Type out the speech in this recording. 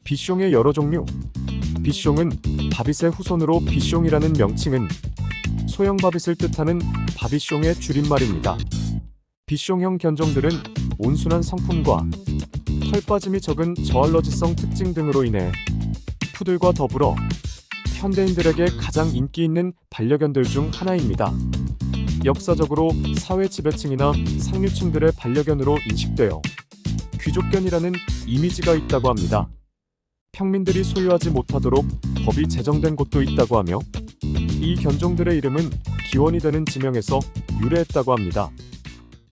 비숑의 여러 종류. 비숑은 바빗의 후손으로 비숑이라는 명칭은 소형 바빗을 뜻하는 바비숑의 줄임말입니다. 비숑형 견종들은 온순한 성품과 털 빠짐이 적은 저알러지성 특징 등으로 인해 푸들과 더불어 현대인들에게 가장 인기 있는 반려견들 중 하나입니다. 역사적으로 사회 지배층이나 상류층들의 반려견으로 인식되어 귀족견이라는 이미지가 있다고 합니다. 평민들이 소유하지 못하도록 법이 제정된 곳도 있다고 하며 이 견종들의 이름은 기원이 되는 지명에서 유래했다고 합니다.